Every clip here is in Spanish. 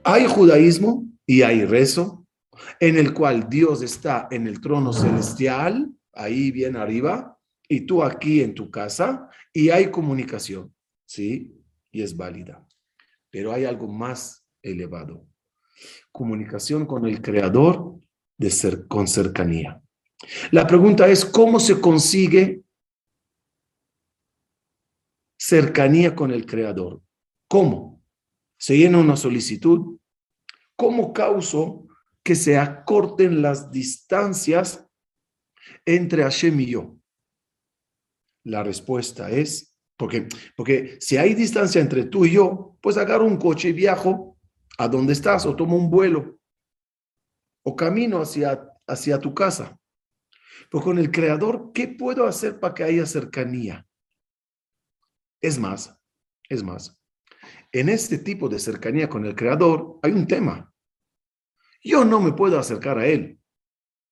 Hay judaísmo y hay rezo, en el cual Dios está en el trono celestial, ahí bien arriba, y tú aquí en tu casa, y hay comunicación, ¿sí? Y es válida. Pero hay algo más elevado. Comunicación con el Creador con cercanía. La pregunta es, ¿cómo se consigue cercanía con el Creador? ¿Cómo? Se llena una solicitud. ¿Cómo causo que se acorten las distancias entre Hashem y yo? La respuesta es, porque si hay distancia entre tú y yo, pues agarro un coche y viajo a donde estás, o tomo un vuelo, o camino hacia tu casa. Pero con el Creador, ¿qué puedo hacer para que haya cercanía? Es más, es más, en este tipo de cercanía con el Creador hay un tema. Yo no me puedo acercar a Él.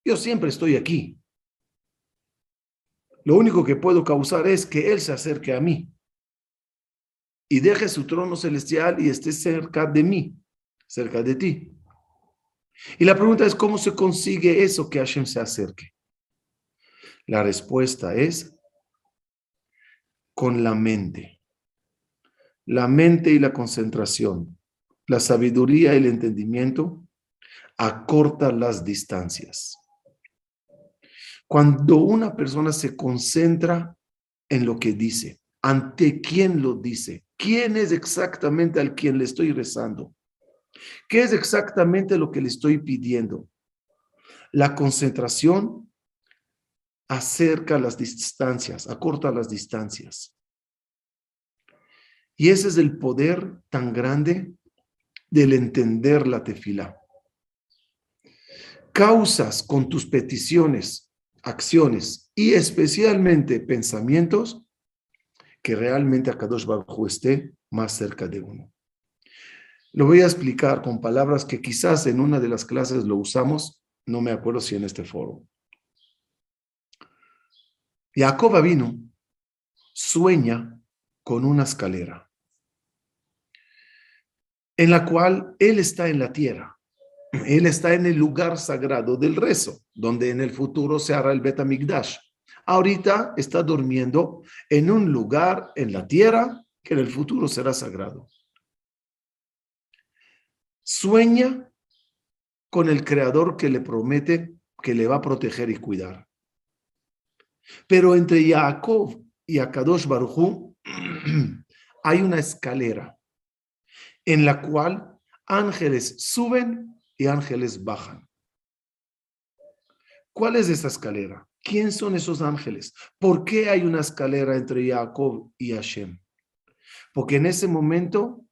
Yo siempre estoy aquí. Lo único que puedo causar es que Él se acerque a mí y deje su trono celestial y esté cerca de mí, cerca de ti. Y la pregunta es, ¿cómo se consigue eso que Hashem se acerque? La respuesta es con la mente. La mente y la concentración, la sabiduría y el entendimiento acortan las distancias. Cuando una persona se concentra en lo que dice, ante quién lo dice, quién es exactamente al quien le estoy rezando, qué es exactamente lo que le estoy pidiendo. La concentración acerca las distancias, acorta las distancias. Y ese es el poder tan grande del entender la tefilá. Causas con tus peticiones, acciones y especialmente pensamientos que realmente Akadosh Baruj Hu esté más cerca de uno. Lo voy a explicar con palabras que quizás en una de las clases lo usamos, no me acuerdo si en este foro. Jacob Avinu sueña con una escalera en la cual él está en la tierra. Él está en el lugar sagrado del rezo, donde en el futuro se hará el Bet HaMikdash. Ahorita está durmiendo en un lugar en la tierra que en el futuro será sagrado. Sueña con el Creador que le promete que le va a proteger y cuidar. Pero entre Jacob y Akadosh Baruj Hu hay una escalera en la cual ángeles suben y ángeles bajan. ¿Cuál es esa escalera? ¿Quién son esos ángeles? ¿Por qué hay una escalera entre Jacob y Hashem? Porque en ese momento,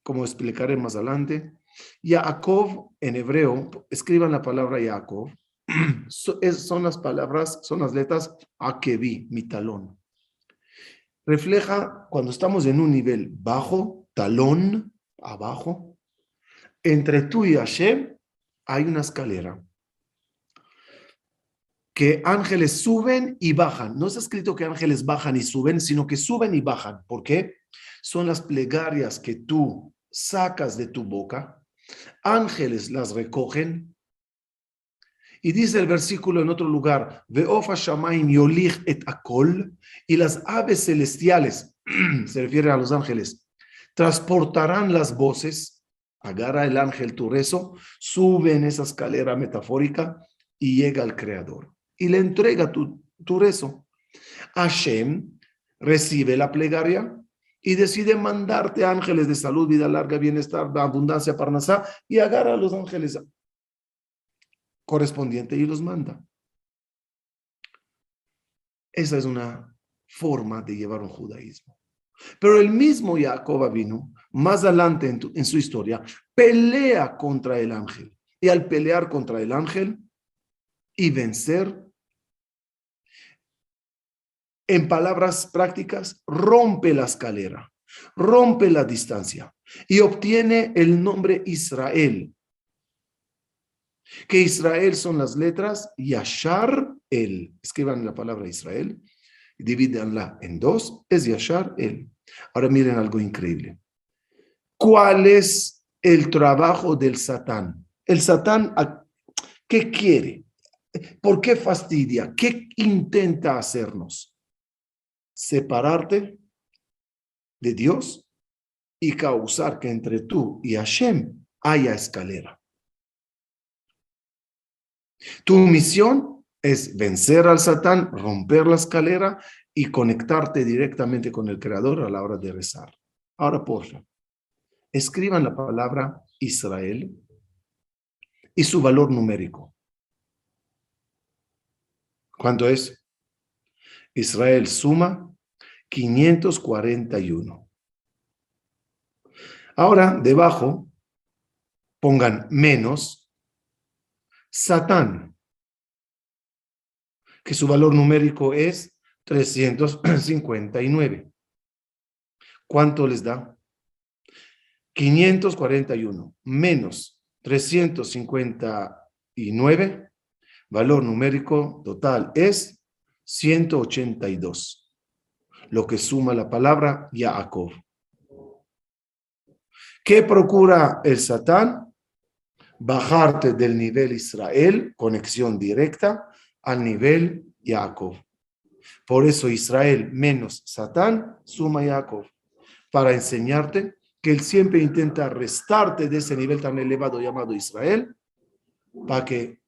como explicaré más adelante, Jacob en hebreo, escriban la palabra Jacob, son las palabras, son las letras Akevi, mi talón. Refleja cuando estamos en un nivel bajo, talón, abajo, entre tú y Hashem hay una escalera. Que ángeles suben y bajan. No está escrito que ángeles bajan y suben, sino que suben y bajan. ¿Por qué? Son las plegarias que tú sacas de tu boca. Ángeles las recogen. Y dice el versículo en otro lugar, Ve'ofa shamayim yolich et akol, y las aves celestiales, se refiere a los ángeles, transportarán las voces, agarra el ángel tu rezo, sube en esa escalera metafórica y llega al Creador. Y le entrega tu rezo. Hashem recibe la plegaria y decide mandarte ángeles de salud, vida larga, bienestar, abundancia, parnasá, y agarra a los ángeles correspondientes y los manda. Esa es una forma de llevar un judaísmo. Pero el mismo Jacob vino más adelante en su historia, pelea contra el ángel. Y al pelear contra el ángel y vencer, en palabras prácticas, rompe la escalera, rompe la distancia y obtiene el nombre Israel. Que Israel son las letras Yashar El. Escriban la palabra Israel, divídanla en dos, es Yashar El. Ahora miren algo increíble. ¿Cuál es el trabajo del Satán. El Satán, ¿qué quiere? ¿Por qué fastidia? ¿Qué intenta hacernos? Separarte de Dios y causar que entre tú y Hashem haya escalera. Tu misión es vencer al Satán, romper la escalera y conectarte directamente con el Creador a la hora de rezar. Ahora, por favor, escriban la palabra Israel y su valor numérico. ¿Cuánto es? Israel suma 541. Ahora, debajo, pongan menos Satán, que su valor numérico es 359. ¿Cuánto les da? 541 menos 359, valor numérico total es 182, lo que suma la palabra Yaakov. ¿Qué procura el Satán? Bajarte del nivel Israel, conexión directa, al nivel Jacob. Por eso Israel menos Satán suma Jacob, para enseñarte que él siempre intenta restarte de ese nivel tan elevado llamado Israel, para que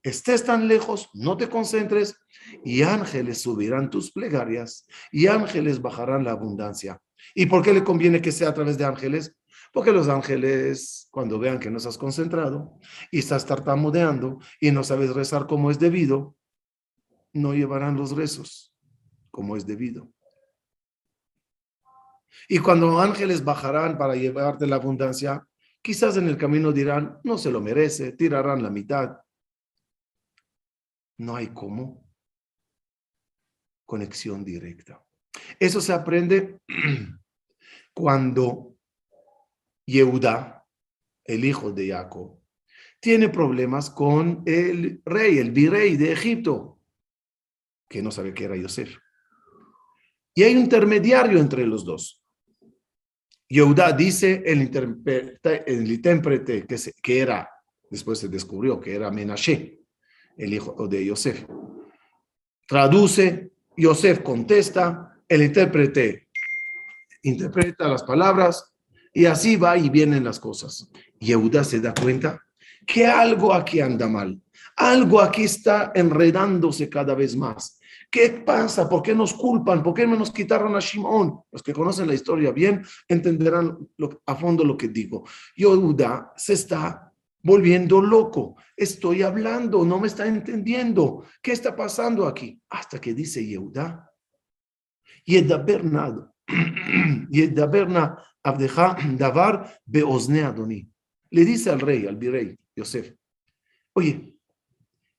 estés tan lejos, no te concentres, y ángeles subirán tus plegarias, y ángeles bajarán la abundancia. ¿Y por qué le conviene que sea a través de ángeles? Porque los ángeles, cuando vean que no estás concentrado y estás tartamudeando y no sabes rezar como es debido, no llevarán los rezos como es debido. Y cuando ángeles bajarán para llevarte la abundancia, quizás en el camino dirán, no se lo merece, tirarán la mitad. No hay cómo. Conexión directa. Eso se aprende cuando Yehuda, el hijo de Jacob, tiene problemas con el rey, el virrey de Egipto, que no sabe que era Yosef. Y hay un intermediario entre los dos. Yehuda dice, el intérprete que era, después se descubrió que era Menashe, el hijo de Yosef. Traduce, Yosef contesta, el intérprete interpreta las palabras, y así va y vienen las cosas. Yehuda se da cuenta que algo aquí anda mal, algo aquí está enredándose cada vez más. ¿Qué pasa? ¿Por qué nos culpan? ¿Por qué nos quitaron a Shimón? Los que conocen la historia bien entenderán a fondo lo que digo. Yehuda se está volviendo loco. Estoy hablando, no me está entendiendo. ¿Qué está pasando aquí? Hasta que dice Yehuda, Yedaberna Abdeja Davar Beozne Adoni. Le dice al rey, al virrey, Yosef, oye,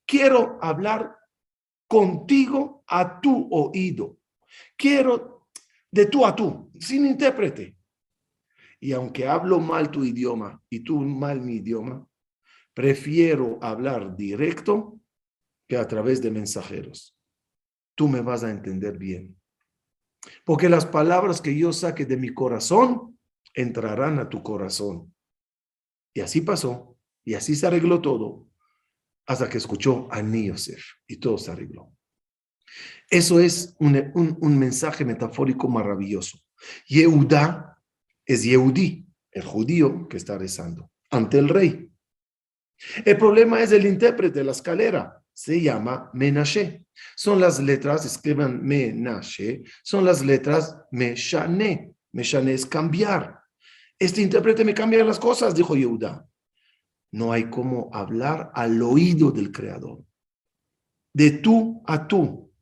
quiero hablar contigo a tu oído. Quiero de tú a tú, sin intérprete. Y aunque hablo mal tu idioma y tú mal mi idioma, prefiero hablar directo que a través de mensajeros. Tú me vas a entender bien. Porque las palabras que yo saque de mi corazón entrarán a tu corazón. Y así pasó, y así se arregló todo, hasta que escuchó a Yosef, y todo se arregló. Eso es un mensaje metafórico maravilloso. Yehuda es Yehudí, el judío que está rezando ante el rey. El problema es el intérprete, la escalera, se llama Menashe. Son las letras, escriban Menashe, son las letras Meshane. Meshane es cambiar. Este intérprete me cambia las cosas, dijo Yehuda. No hay cómo hablar al oído del Creador. De tú a tú.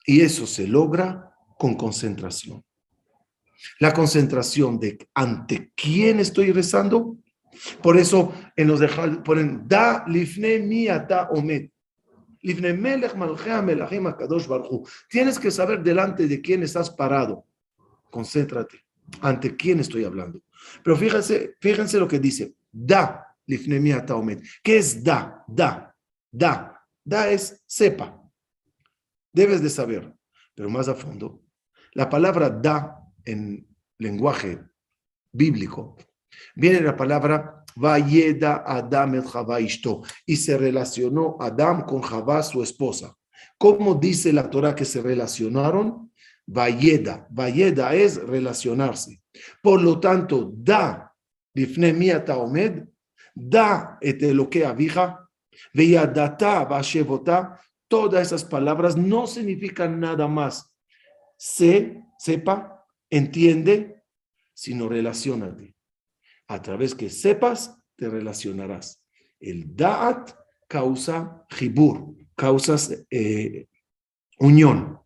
Y eso se logra con concentración. La concentración de ante quién estoy rezando. Por eso en los ponen da lifne mi ata omet. Lifne melech malchea melachim akadosh baruch hu. Tienes que saber delante de quién estás parado. Concéntrate. ¿Ante quién estoy hablando? Pero fíjense lo que dice. Da lifne mi ata omet. ¿Qué es da? Da. Da. Da es sepa. Debes de saber. Pero más a fondo, la palabra da en lenguaje bíblico, viene la palabra Vayeda Adam et Javá Ishto, y se relacionó Adam con Javá, su esposa. ¿Cómo dice la Torah que se relacionaron? Vayeda. Vayeda es relacionarse. Por lo tanto, da, Lifne Miata Omed, da et Eloque Avija, Veyadata Vashevota, todas esas palabras no significan nada más. Sepa, entiende, sino relaciónate. A través que sepas, te relacionarás. El da'at causa jibur, causas unión.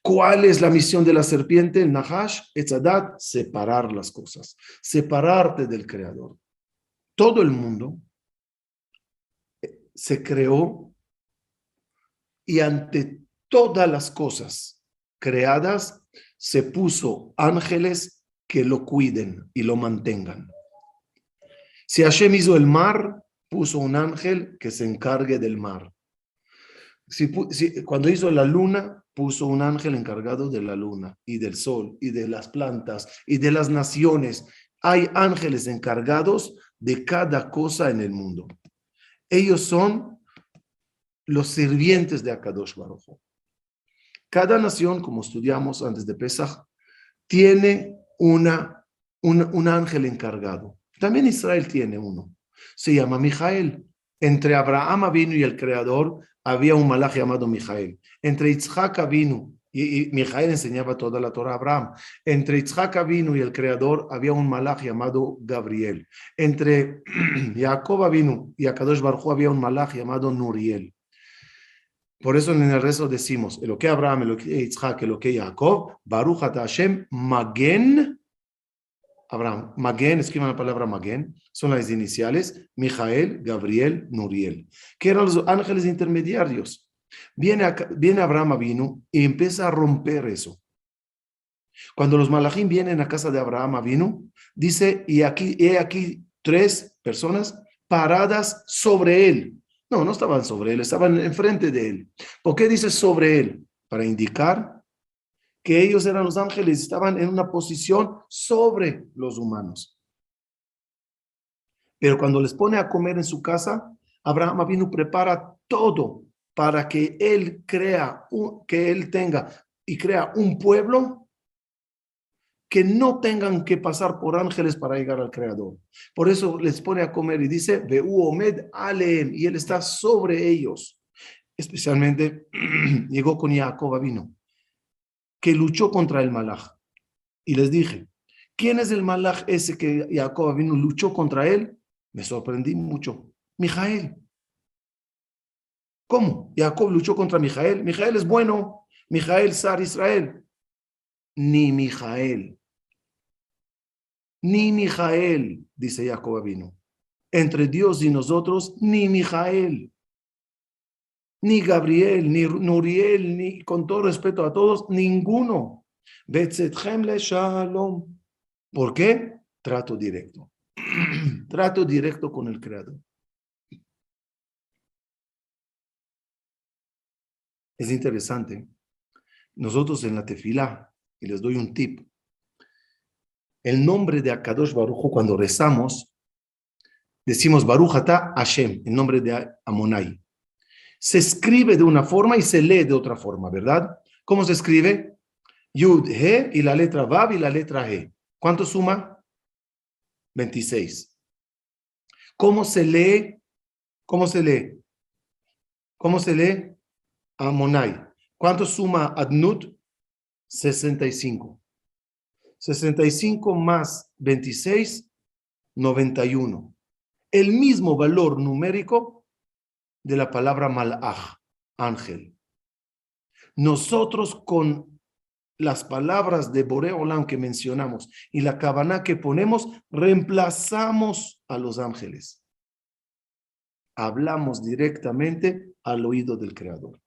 ¿Cuál es la misión de la serpiente? El Nahash, Etzadat, separar las cosas, separarte del Creador. Todo el mundo se creó y ante todas las cosas creadas se puso ángeles que lo cuiden y lo mantengan. Si Hashem hizo el mar, puso un ángel que se encargue del mar. Cuando hizo la luna, puso un ángel encargado de la luna y del sol y de las plantas y de las naciones. Hay ángeles encargados de cada cosa en el mundo. Ellos son los sirvientes de Akadosh Baruj Hu. Cada nación, como estudiamos antes de Pesach, tiene un ángel encargado. También Israel tiene uno. Se llama Mijael. Entre Abraham Avinu y el Creador había un malaj llamado Mijael. Entre Yitzhak Avinu, y Mijael enseñaba toda la Torah a Abraham. Entre Yitzhak Avinu y el Creador había un malaj llamado Gabriel. Entre Jacob Avinu y Akadosh Baruj Hu había un malaj llamado Nuriel. Por eso en el rezo decimos, Eloque Abraham, Eloque Yitzhak, Eloque Jacob, Baruch ata Hashem, Magen, Abraham, Magen, escriban la palabra Magen, son las iniciales, Mijael, Gabriel, Nuriel, que eran los ángeles intermediarios. Viene Abraham Avinu y empieza a romper eso. Cuando los malachim vienen a casa de Abraham Avinu, dice, he aquí 3 personas paradas sobre él. No estaban sobre él, estaban enfrente de él. ¿Por qué dice sobre él? Para indicar que ellos eran los ángeles, estaban en una posición sobre los humanos. Pero cuando les pone a comer en su casa, Abraham Avinu prepara todo para que él crea, que él tenga y crea un pueblo que no tengan que pasar por ángeles para llegar al Creador. Por eso les pone a comer y dice, Ve'u omed aleem, y él está sobre ellos. Especialmente llegó con Jacob Avinu, que luchó contra el malaj. Y les dije, ¿quién es el malaj ese que Jacob Avinu luchó contra él? Me sorprendí mucho. Mijael. ¿Cómo? Jacob luchó contra Mijael. Mijael es bueno. Mijael, Sar Israel. Ni Mijael, dice Jacob Avinu. Entre Dios y nosotros, ni Mijael, ni Gabriel, ni Nuriel, ni, con todo respeto a todos, ninguno. Betzetchem le shalom. ¿Por qué? Trato directo. Trato directo con el Creador. Es interesante. Nosotros en la tefilá, y les doy un tip, el nombre de Akadosh Baruj Hu, cuando rezamos, decimos Baruch Ata Hashem, el nombre de Amonai. Se escribe de una forma y se lee de otra forma, ¿verdad? ¿Cómo se escribe? Yud, He, y la letra Vav y la letra He. ¿Cuánto suma? 26. ¿Cómo se lee? ¿Cómo se lee? ¿Cómo se lee? Amonai. ¿Cuánto suma Adnut? 65. 65 más 26, 91. El mismo valor numérico de la palabra malach, ángel. Nosotros con las palabras de Boré Olam que mencionamos y la kavaná que ponemos, reemplazamos a los ángeles. Hablamos directamente al oído del Creador.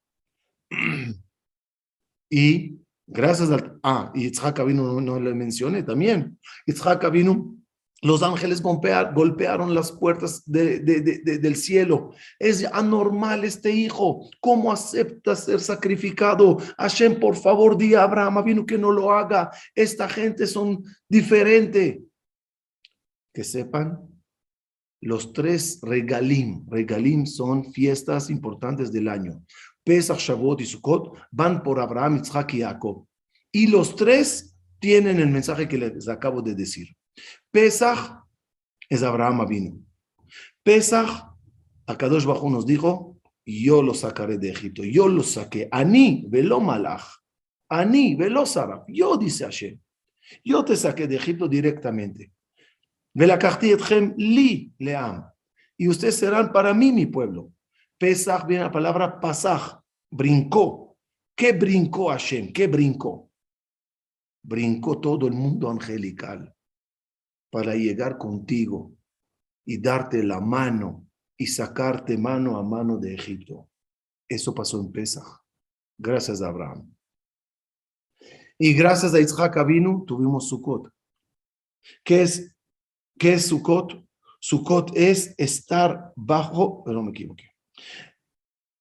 Y gracias a... Yitzhak Avinu no le mencioné también. Yitzhak Avinu, los ángeles golpearon las puertas del cielo. Es anormal este hijo. ¿Cómo acepta ser sacrificado? Hashem, por favor, di a Abraham Avinu que no lo haga. Esta gente son diferente. que sepan los 3 regalim. Regalim son fiestas importantes del año. Pesach, Shavuot y Sukkot van por Abraham, Isaac y Jacob. Y los 3 tienen el mensaje que les acabo de decir. Pesach es Abraham Avinu. Pesach, Akadosh Baruj Hu nos dijo, yo lo sacaré de Egipto. Yo lo saqué. Ani velo malach. Ani velo saraf. Yo, dice Hashem. Yo te saqué de Egipto directamente. Velakachti etchem li leam. Y ustedes serán para mí mi pueblo. Pesach viene la palabra pasaj. Brincó. ¿Qué brincó Hashem? ¿Qué brincó? Brincó todo el mundo angelical para llegar contigo y darte la mano y sacarte mano a mano de Egipto. Eso pasó en Pesach. Gracias a Abraham. Y gracias a Isaac Avinu tuvimos Sukkot. ¿Qué es Sukkot? Sukkot es estar bajo, pero no me equivoqué.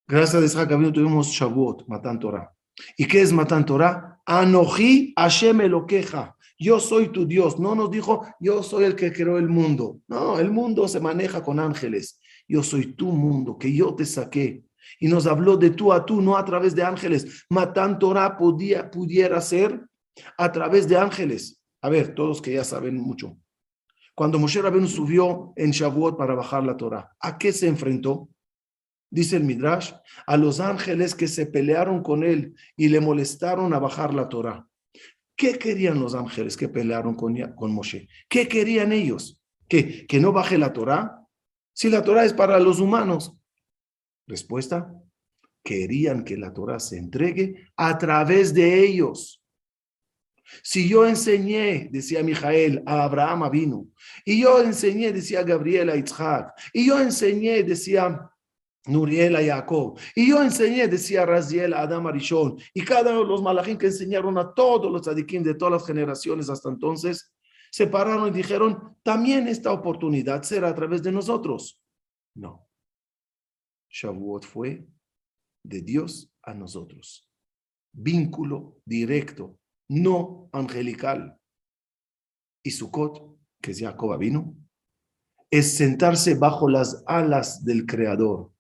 Gracias a Isaac Avinu tuvimos Shavuot, Matan Torah. ¿Y qué es Matan Torah? Anoji Hashem Elokeja. Yo soy tu Dios. No nos dijo, yo soy el que creó el mundo. No, el mundo se maneja con ángeles. Yo soy tu mundo, que yo te saqué. Y nos habló de tú a tú, no a través de ángeles. Matan Torah pudiera ser a través de ángeles. A ver, todos que ya saben mucho. Cuando Moshe Rabbeinu subió en Shavuot para bajar la Torah, ¿a qué se enfrentó? Dice el Midrash, a los ángeles que se pelearon con él y le molestaron a bajar la Torah. ¿Qué querían los ángeles que pelearon con Moshe? ¿Qué querían ellos? ¿Que no baje la Torah? Si la Torah es para los humanos. Respuesta, querían que la Torah se entregue a través de ellos. Si yo enseñé, decía Mijael, a Abraham Avinu, y yo enseñé, decía Gabriel a Yitzhak, y yo enseñé, decía Nuriel a Jacob, y yo enseñé, decía Raziel a Adam Arishon, y cada uno de los malachim que enseñaron a todos los tzadikim de todas las generaciones hasta entonces, se pararon y dijeron, también esta oportunidad será a través de nosotros. No. Shavuot fue de Dios a nosotros. Vínculo directo, no angelical. Y Sukkot, que es Jacob vino, es sentarse bajo las alas del Creador.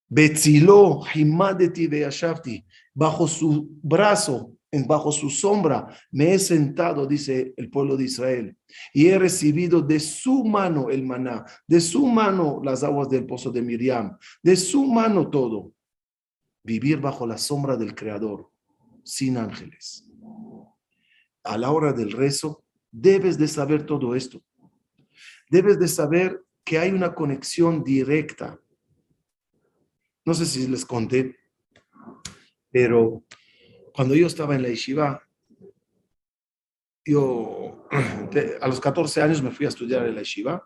Betziló, himadeti ve'ashavti, bajo su brazo, bajo su sombra, me he sentado, dice el pueblo de Israel, y he recibido de su mano el maná, de su mano las aguas del pozo de Miriam, de su mano todo. Vivir bajo la sombra del Creador, sin ángeles. A la hora del rezo, debes de saber todo esto. Debes de saber que hay una conexión directa. No sé si les conté, pero cuando yo estaba en la yeshiva, yo a los 14 años me fui a estudiar en la yeshiva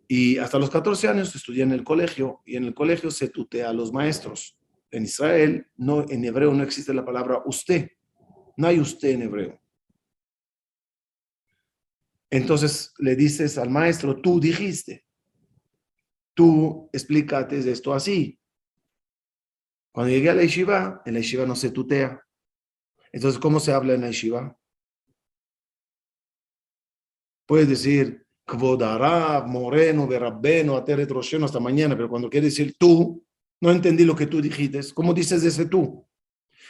y hasta los 14 años estudié en el colegio y en el colegio se tutea a los maestros. En Israel, no, en hebreo no existe la palabra usted, no hay usted en hebreo. Entonces le dices al maestro, tú dijiste, tú explícate esto así. Cuando llegué a la yeshiva, en la yeshiva no se tutea. Entonces, ¿cómo se habla en la yeshiva? Puedes decir, Kvod Harav, Moreno, Berabbeno, Ateret Rosheno, hasta mañana, pero cuando quieres decir tú, no entendí lo que tú dijiste. ¿Cómo dices ese tú?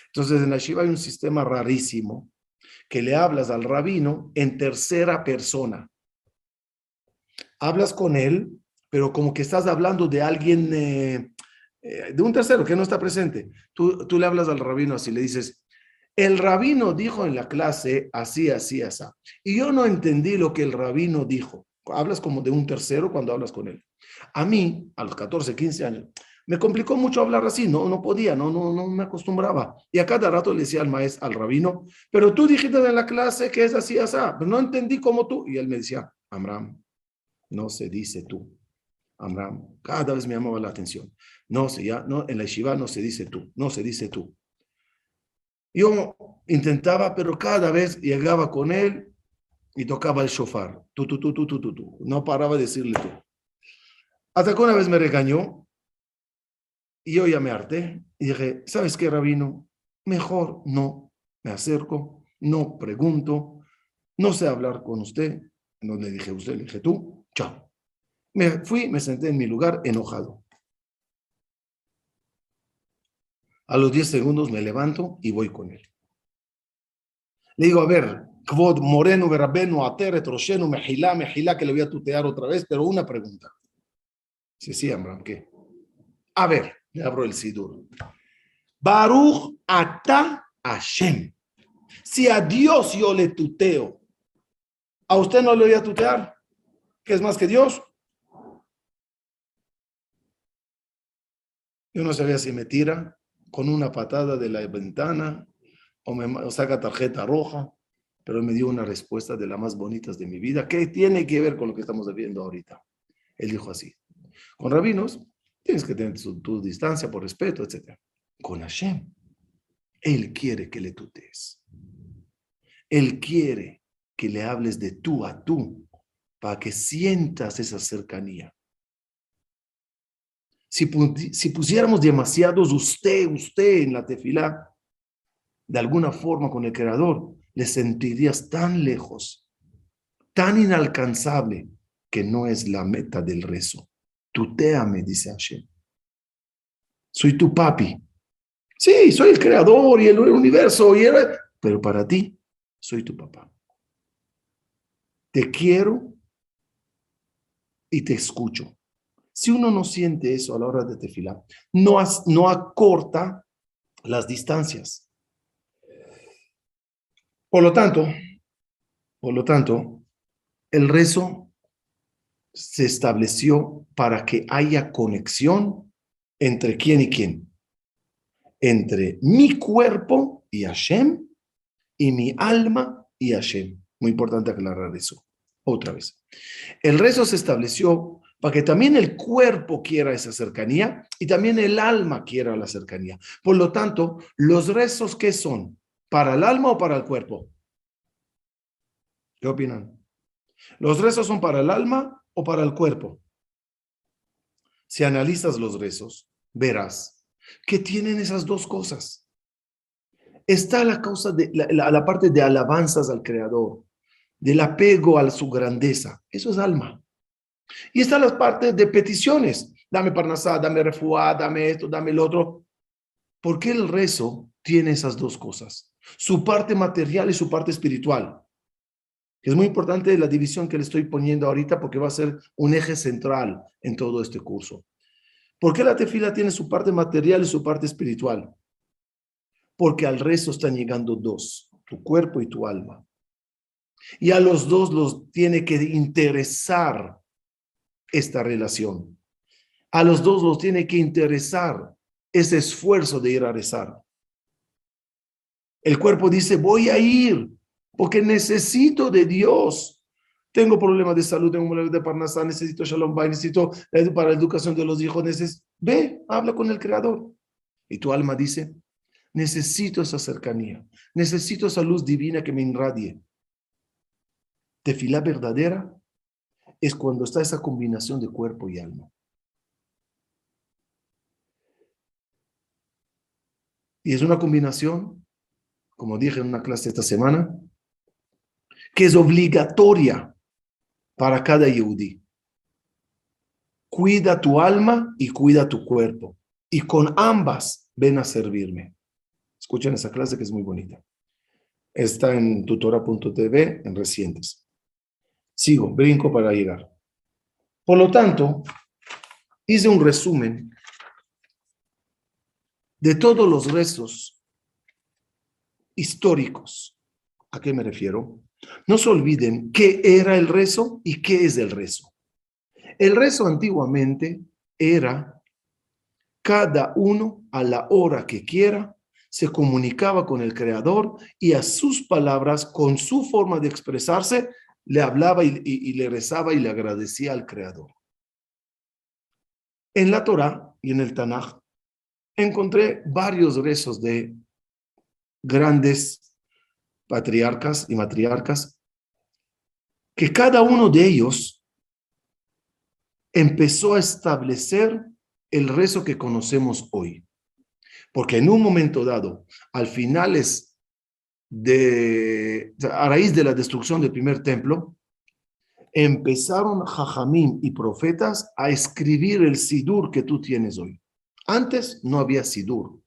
Entonces, en la yeshiva hay un sistema rarísimo que le hablas al rabino en tercera persona. Hablas con él, pero como que estás hablando de alguien, de un tercero que no está presente. Tú le hablas al rabino así, le dices, el rabino dijo en la clase así, así, así. Y yo no entendí lo que el rabino dijo. Hablas como de un tercero cuando hablas con él. A mí, a los 14, 15 años, me complicó mucho hablar así, no podía, no me acostumbraba. Y a cada rato le decía al maestro, al rabino, pero tú dijiste en la clase que es así, así, pero no entendí como tú. Y él me decía, Amram, no se dice tú. Amram, cada vez me llamaba la atención. No, en la yeshiva no se dice tú, no se dice tú. Yo intentaba, pero cada vez llegaba con él y tocaba el shofar. Tú. No paraba de decirle tú. Hasta que una vez me regañó y yo ya me harté y dije, ¿sabes qué, rabino? Mejor no me acerco, no pregunto, no sé hablar con usted. No le dije usted, le dije tú, chao. Me fui, me senté en mi lugar enojado. A los 10 segundos me levanto y voy con él. Le digo, a ver, Kvod Moreno, Berabeno, Ateret, Roshenu, Mejilá, que le voy a tutear otra vez, pero una pregunta. Sí, Amram, ¿qué? A ver, le abro el Sidur. Baruch Ata Hashem. Si a Dios yo le tuteo, ¿a usted no le voy a tutear? ¿Qué es más que Dios? Yo no sabía si me tira con una patada de la ventana o saca tarjeta roja, pero él me dio una respuesta de las más bonitas de mi vida, que tiene que ver con lo que estamos viendo ahorita. Él dijo así, con rabinos tienes que tener tu distancia por respeto, etc. Con Hashem, Él quiere que le tutees. Él quiere que le hables de tú a tú, para que sientas esa cercanía. Si pusiéramos demasiados usted en la tefilá, de alguna forma con el Creador, le sentirías tan lejos, tan inalcanzable, que no es la meta del rezo. Tutéame, dice Hashem. Soy tu papi. Sí, soy el Creador y el universo, pero para ti, soy tu papá. Te quiero y te escucho. Si uno no siente eso a la hora de tefilá, no acorta las distancias. Por lo tanto, el rezo se estableció para que haya conexión entre quién y quién. Entre mi cuerpo y Hashem y mi alma y Hashem. Muy importante aclarar eso. Otra vez. El rezo se estableció para que también el cuerpo quiera esa cercanía y también el alma quiera la cercanía. Por lo tanto, los rezos, ¿qué son? ¿Para el alma o para el cuerpo? ¿Qué opinan? ¿Los rezos son para el alma o para el cuerpo? Si analizas los rezos, verás que tienen esas dos cosas. Está la causa de la parte de alabanzas al Creador, del apego a su grandeza. Eso es alma. Y está la parte de peticiones. Dame parnasá, dame refuá, dame esto, dame el otro. ¿Por qué el rezo tiene esas dos cosas? Su parte material y su parte espiritual. Es muy importante la división que le estoy poniendo ahorita porque va a ser un eje central en todo este curso. ¿Por qué la tefila tiene su parte material y su parte espiritual? Porque al rezo están llegando dos, tu cuerpo y tu alma. Y a los dos los tiene que interesar esta relación. A los dos los tiene que interesar ese esfuerzo de ir a rezar. El cuerpo dice, voy a ir porque necesito de Dios. Tengo problemas de salud, tengo problemas de parnasá, necesito shalom bay, necesito para la educación de los hijos. Ve, habla con el Creador. Y tu alma dice, necesito esa cercanía, necesito esa luz divina que me irradie. Tefilá verdadera es cuando está esa combinación de cuerpo y alma. Y es una combinación, como dije en una clase esta semana, que es obligatoria para cada yehudí. Cuida tu alma y cuida tu cuerpo. Y con ambas ven a servirme. Escuchen esa clase que es muy bonita. Está en tutora.tv en recientes. Sigo, brinco para llegar. Por lo tanto, hice un resumen de todos los rezos históricos. ¿A qué me refiero? No se olviden qué era el rezo y qué es el rezo. El rezo antiguamente era cada uno a la hora que quiera, se comunicaba con el Creador y a sus palabras, con su forma de expresarse, le hablaba y le rezaba y le agradecía al Creador. En la Torá y en el Tanaj encontré varios rezos de grandes patriarcas y matriarcas que cada uno de ellos empezó a establecer el rezo que conocemos hoy. Porque en un momento dado, a raíz de la destrucción del primer templo, Empezaron Jajamim y profetas a escribir el Sidur que tú tienes hoy. Antes no había Sidur.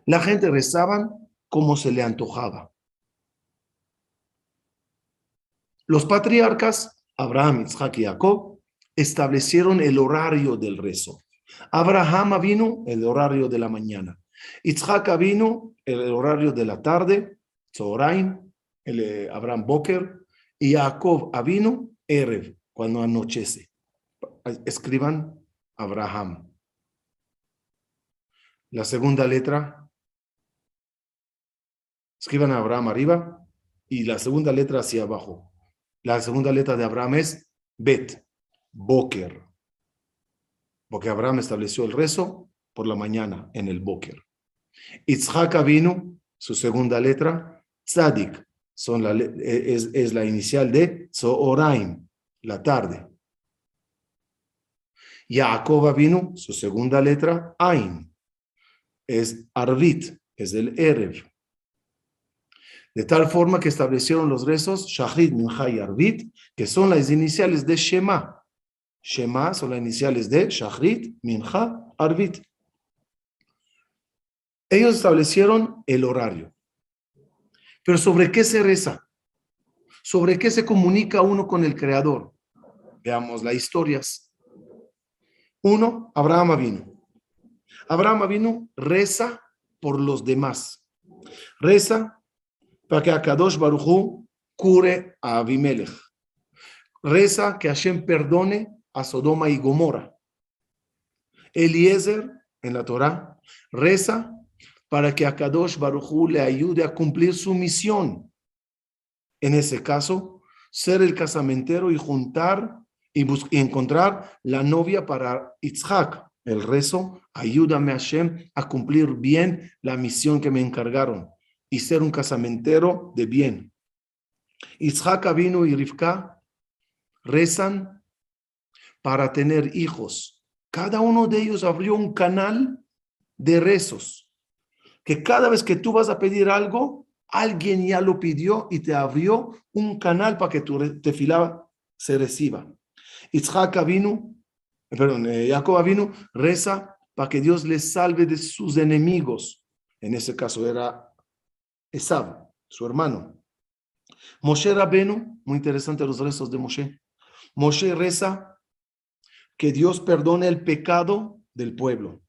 La gente rezaba como se le antojaba. Los patriarcas, Abraham, Isaac y Jacob, establecieron el horario del rezo. Abraham vino el horario de la mañana. Isaac vino el horario de la tarde, Zoraim, Abraham Boker, y Jacob vino Erev, cuando anochece. Escriban Abraham. La segunda letra, escriban Abraham arriba y la segunda letra hacia abajo. La segunda letra de Abraham es Bet, Boker, porque Abraham estableció el rezo por la mañana en el Boker. Itzhak vino, su segunda letra, Tzadik, es la inicial de Zoraim, la tarde. Jacob vino, su segunda letra, Ain, es Arvit, es el Erev. De tal forma que establecieron los rezos Shachrit, Mincha y Arvit, que son las iniciales de Shema. Shema son las iniciales de Shachrit, Mincha, Arvit. Ellos establecieron el horario. Pero ¿sobre qué se reza? ¿Sobre qué se comunica uno con el Creador? Veamos las historias. Uno, Abraham vino. Abraham vino, reza por los demás. Reza para que Akadosh Baruj Hu cure a Abimelech. Reza que Hashem perdone a Sodoma y Gomorra. Eliezer, en la Torah, reza para que Akadosh Baruj Hu le ayude a cumplir su misión. En ese caso, ser el casamentero y juntar y encontrar la novia para Itzhak. El rezo, ayúdame Hashem a cumplir bien la misión que me encargaron y ser un casamentero de bien. Itzhak Avinu y Rivka rezan para tener hijos. Cada uno de ellos abrió un canal de rezos, que cada vez que tú vas a pedir algo, alguien ya lo pidió y te abrió un canal para que tu tefilá se reciba. Jacob Avinu reza para que Dios les salve de sus enemigos. En ese caso era Esav, su hermano. Moshe Rabenu, muy interesante los rezos de Moshe. Moshe reza que Dios perdone el pecado del pueblo,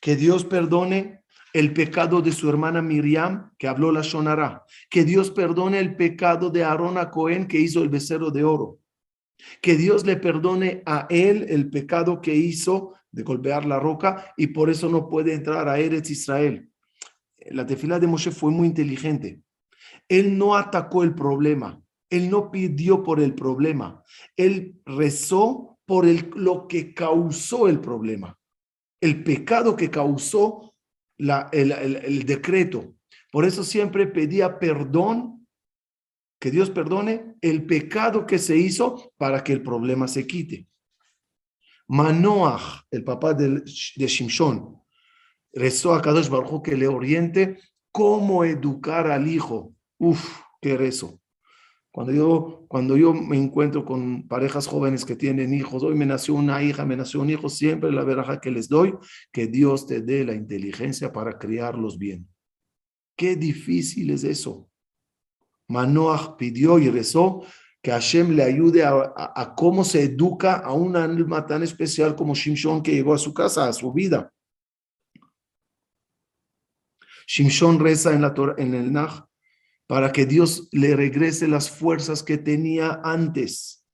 que Dios perdone el pecado de su hermana Miriam, que habló la Shonará, que Dios perdone el pecado de Aarón a Cohen, que hizo el becerro de oro, que Dios le perdone a él el pecado que hizo de golpear la roca y por eso no puede entrar a Eretz Israel. La tefilá de Moshe fue muy inteligente. Él no atacó el problema, él no pidió por el problema, él rezó por lo que causó el problema, el pecado que causó el decreto. Por eso siempre pedía perdón, que Dios perdone el pecado que se hizo para que el problema se quite. Manoach, el papá de Shimshon, rezó a Kadosh Baruj Hu que le oriente cómo educar al hijo. Uf, qué rezo. Cuando yo me encuentro con parejas jóvenes que tienen hijos, hoy me nació una hija, me nació un hijo, siempre la veraja que les doy, que Dios te dé la inteligencia para criarlos bien. Qué difícil es eso. Manoach pidió y rezó que Hashem le ayude a cómo se educa a un alma tan especial como Shimshon, que llegó a su casa, a su vida. Shimshon reza en la Torah, en el Nach, para que Dios le regrese las fuerzas que tenía antes,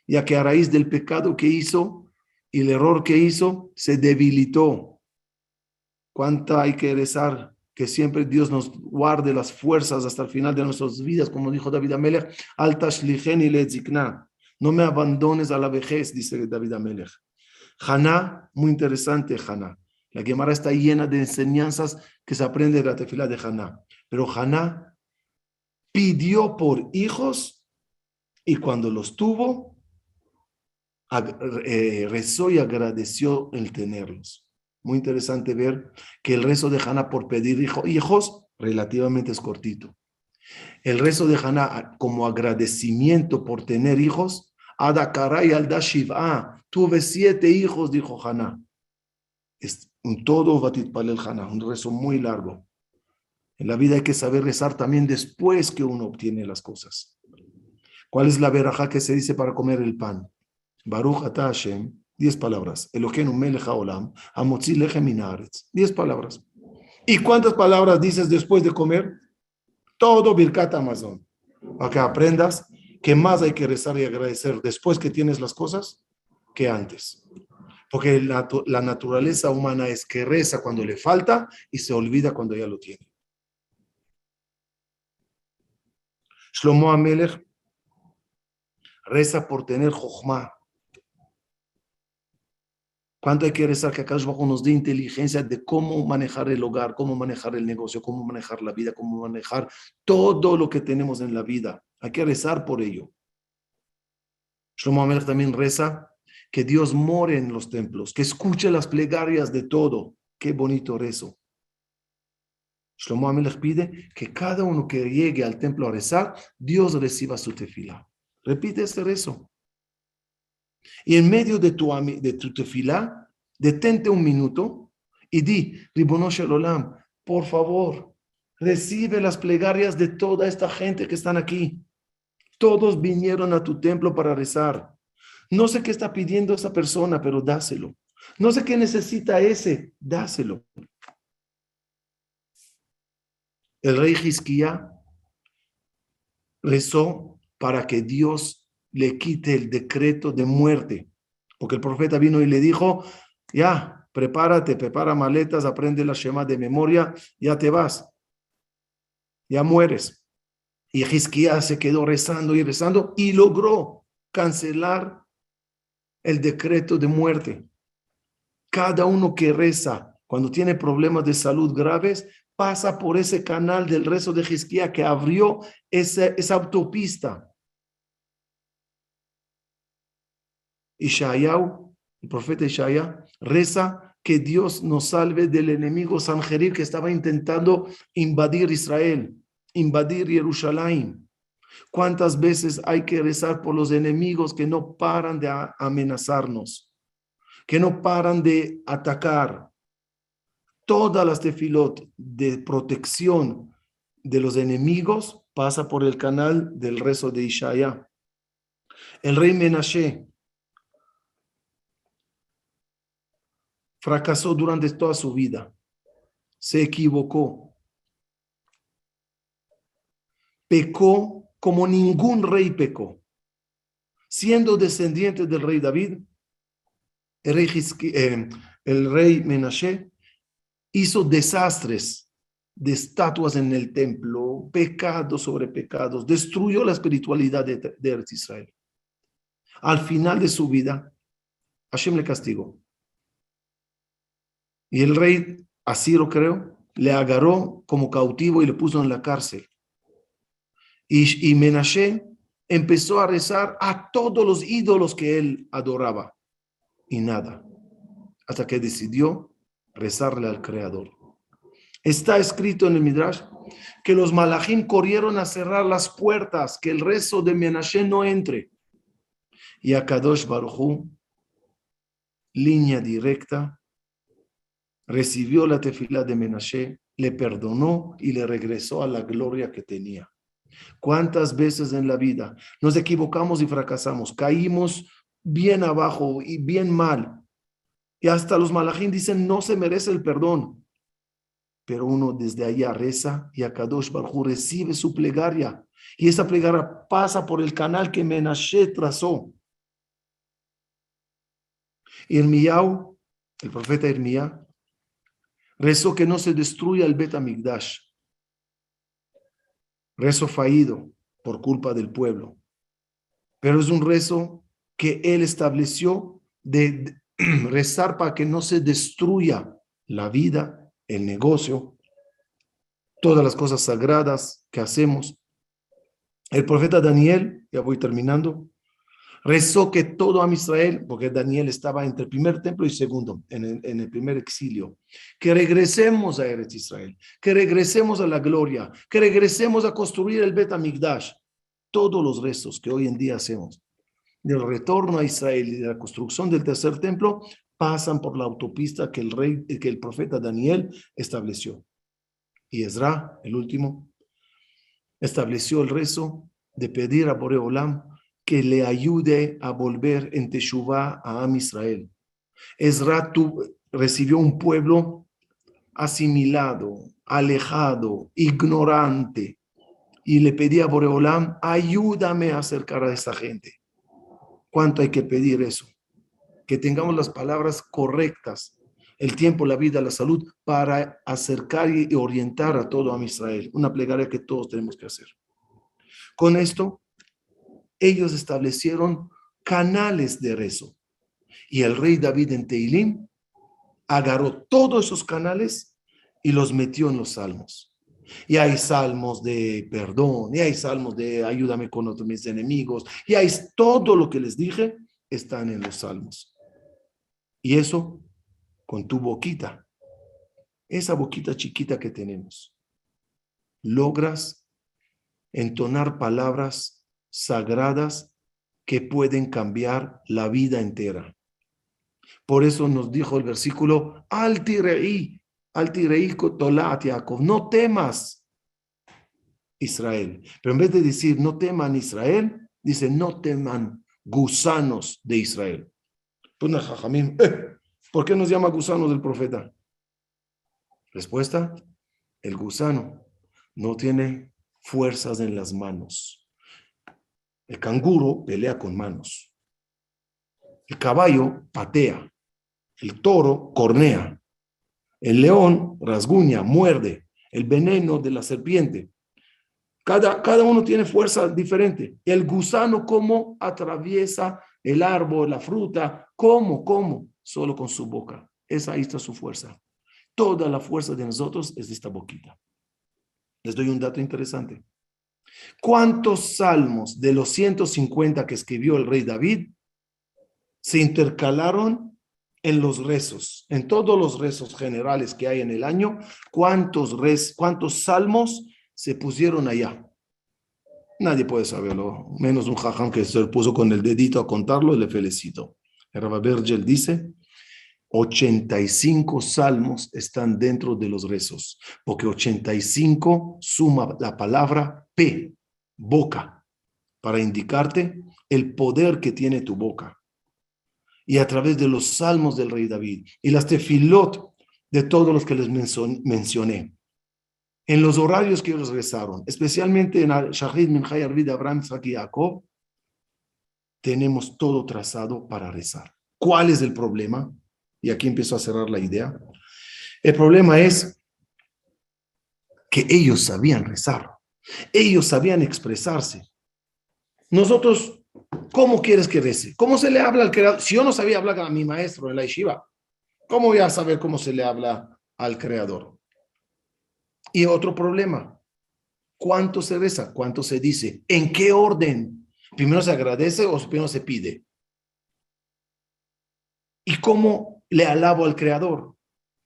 ya que a raíz del pecado que hizo y el error que hizo, se debilitó. ¿Cuánto hay que rezar? Que siempre Dios nos guarde las fuerzas hasta el final de nuestras vidas, como dijo David Amelech, Al tashlicheni letzikna, no me abandones a la vejez, dice David Amelech. Haná, muy interesante Haná. La Gemara está llena de enseñanzas que se aprende de la tefilá de Haná. Pero Haná pidió por hijos y cuando los tuvo, rezó y agradeció el tenerlos. Muy interesante ver que el rezo de Haná por pedir hijos relativamente es cortito. El rezo de Haná como agradecimiento por tener hijos, Adakaray alda Shiv'a, tuve 7 hijos, dijo Haná. Es un todo Vatitpalel Haná, un rezo muy largo. En la vida hay que saber rezar también después que uno obtiene las cosas. ¿Cuál es la verajá que se dice para comer el pan? Baruch atah Hashem, 10 palabras. Eloheinu melech haolam, hamotzi lechem min haaretz. 10 palabras. ¿Y cuántas palabras dices después de comer? Todo Birkat Hamazon. Para que aprendas que más hay que rezar y agradecer después que tienes las cosas que antes. Porque la naturaleza humana es que reza cuando le falta y se olvida cuando ya lo tiene. Shlomo HaMelech reza por tener Jochma. ¿Cuánto hay que rezar que Akadosh Baruj Hu nos dé inteligencia de cómo manejar el hogar, cómo manejar el negocio, cómo manejar la vida, cómo manejar todo lo que tenemos en la vida? Hay que rezar por ello. Shlomo HaMelech también reza que Dios more en los templos, que escuche las plegarias de todo. Qué bonito rezo. Shlomo HaMelech pide que cada uno que llegue al templo a rezar, Dios reciba su tefilá. Repite ese rezo. Y en medio de tu tefilá, detente un minuto y di, Ribono Shel Olam, por favor, recibe las plegarias de toda esta gente que están aquí. Todos vinieron a tu templo para rezar. No sé qué está pidiendo esa persona, pero dáselo. No sé qué necesita ese, dáselo. El rey Hizquía rezó para que Dios le quite el decreto de muerte, porque el profeta vino y le dijo, ya, prepárate, prepara maletas, aprende la Shema de memoria, ya te vas, ya mueres. Y Hizquía se quedó rezando y rezando y logró cancelar el decreto de muerte. Cada uno que reza cuando tiene problemas de salud graves pasa por ese canal del rezo de Hizquía que abrió esa autopista. Ishayahu, el profeta Ishaya, reza que Dios nos salve del enemigo Sanjerib que estaba intentando invadir Israel, invadir Jerusalén. ¿Cuántas veces hay que rezar por los enemigos que no paran de amenazarnos, que no paran de atacar? Todas las tefilot de protección de los enemigos pasa por el canal del rezo de Ishaya. El rey Menashe fracasó durante toda su vida, se equivocó, pecó como ningún rey pecó. Siendo descendiente del rey David, el rey Menashe hizo desastres de estatuas en el templo, pecados sobre pecados, destruyó la espiritualidad de Eretz Israel. Al final de su vida, Hashem le castigó. Y el rey Asiro, creo, le agarró como cautivo y le puso en la cárcel. Y Menashe empezó a rezar a todos los ídolos que él adoraba. Y nada. Hasta que decidió rezarle al Creador. Está escrito en el Midrash que los malachim corrieron a cerrar las puertas, que el rezo de Menashe no entre. Y a Kadosh Baruj Hu, línea directa, recibió la tefilá de Menashe, le perdonó y le regresó a la gloria que tenía. ¿Cuántas veces en la vida nos equivocamos y fracasamos? Caímos bien abajo y bien mal. Y hasta los malachim dicen, no se merece el perdón. Pero uno desde allá reza y a Kadosh Baruj Hu recibe su plegaria. Y esa plegaria pasa por el canal que Menashe trazó. Irmiyahu, el profeta Irmiyá, rezó que no se destruya el Bet HaMikdash. Rezo fallido por culpa del pueblo. Pero es un rezo que él estableció de rezar para que no se destruya la vida, el negocio, todas las cosas sagradas que hacemos. El profeta Daniel, ya voy terminando, Rezó que todo Am Israel, porque Daniel estaba entre el primer templo y segundo, en el primer exilio, que regresemos a Eretz Israel, que regresemos a la gloria, que regresemos a construir el Bet HaMikdash. Todos los rezos que hoy en día hacemos del retorno a Israel y de la construcción del tercer templo pasan por la autopista que el profeta Daniel estableció. Y Ezra, el último, estableció el rezo de pedir a Boreolam que le ayude a volver en Teshuvah a Am Israel. Ezra recibió un pueblo asimilado, alejado, ignorante, y le pedía a Boreolam, ayúdame a acercar a esa gente. ¿Cuánto hay que pedir eso? Que tengamos las palabras correctas, el tiempo, la vida, la salud, para acercar y orientar a todo Am Israel. Una plegaria que todos tenemos que hacer. Con esto, ellos establecieron canales de rezo. Y el rey David en Tehilim agarró todos esos canales y los metió en los salmos. Y hay salmos de perdón, y hay salmos de ayúdame con mis enemigos, y hay todo lo que les dije, están en los salmos. Y eso con tu boquita, esa boquita chiquita que tenemos, logras entonar palabras sagradas que pueden cambiar la vida entera. Por eso nos dijo el versículo, Al tirei tolat Yaakov, no temas Israel. Pero en vez de decir no teman Israel, dice no teman gusanos de Israel. Pues Jajamín, ¿por qué nos llama gusanos del profeta? Respuesta, el gusano no tiene fuerzas en las manos. El canguro pelea con manos. El caballo patea. El toro cornea. El león rasguña, muerde. El veneno de la serpiente. Cada uno tiene fuerza diferente. El gusano, ¿cómo atraviesa el árbol, la fruta? ¿Cómo? Solo con su boca. Ahí está su fuerza. Toda la fuerza de nosotros es de esta boquita. Les doy un dato interesante. ¿Cuántos salmos de los 150 que escribió el rey David se intercalaron en los rezos? En todos los rezos generales que hay en el año, ¿cuántos salmos se pusieron allá? Nadie puede saberlo, menos un jajam que se puso con el dedito a contarlo, le felicito. El Rabbi Bergel dice, 85 salmos están dentro de los rezos, porque 85 suma la palabra P, boca, para indicarte el poder que tiene tu boca. Y a través de los salmos del rey David y las tefilot de todos los que les mencioné, en los horarios que ellos rezaron, especialmente en Shachrit, Mincha y Arvid, Abraham, Isaac y Jacob, tenemos todo trazado para rezar. ¿Cuál es el problema? Y aquí empiezo a cerrar la idea. El problema es que ellos sabían rezar. Ellos sabían expresarse. Nosotros, ¿cómo quieres que rece? ¿Cómo se le habla al creador? Si yo no sabía hablar a mi maestro en la yeshiva, ¿cómo voy a saber cómo se le habla al creador? Y otro problema, ¿cuánto se reza? ¿Cuánto se dice? ¿En qué orden? ¿Primero se agradece o primero se pide? ¿Y cómo le alabo al creador?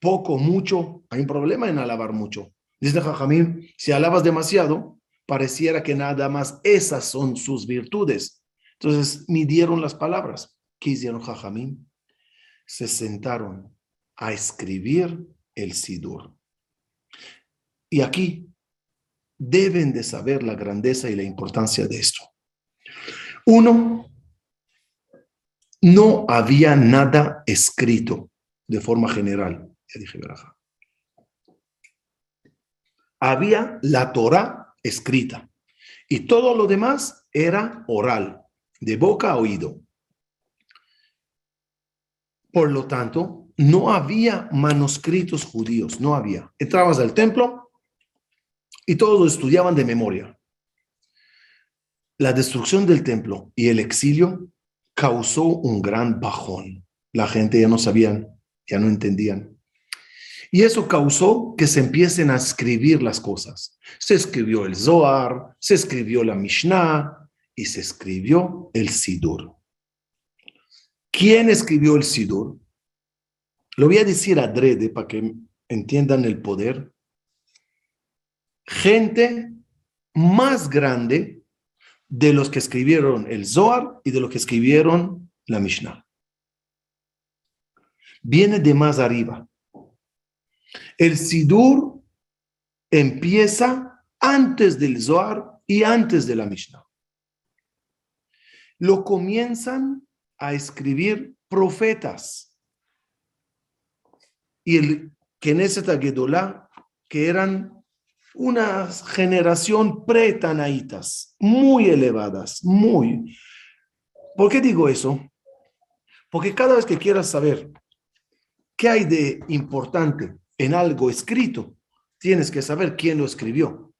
Poco, mucho. Hay un problema en alabar mucho. Dice Jajamín, si alabas demasiado, pareciera que nada más esas son sus virtudes. Entonces midieron las palabras. ¿Qué hicieron Jajamín? Se sentaron a escribir el Sidur. Y aquí deben de saber la grandeza y la importancia de esto. Uno, no había nada escrito de forma general. Ya dije, Beraja. Había la Torá escrita y todo lo demás era oral, de boca a oído. Por lo tanto, no había manuscritos judíos, no había. Entrabas al templo y todos lo estudiaban de memoria. La destrucción del templo y el exilio causó un gran bajón. La gente ya no sabían, ya no entendían. Y eso causó que se empiecen a escribir las cosas. Se escribió el Zohar, se escribió la Mishnah y se escribió el Sidur. ¿Quién escribió el Sidur? Lo voy a decir adrede para que entiendan el poder. Gente más grande de los que escribieron el Zohar y de los que escribieron la Mishnah. Viene de más arriba. El Sidur empieza antes del Zohar y antes de la Mishnah. Lo comienzan a escribir profetas. Y el Knesset HaGedolah, que eran una generación pre-tanaitas, muy elevadas, muy. ¿Por qué digo eso? Porque cada vez que quieras saber qué hay de importante en algo escrito, tienes que saber quién lo escribió.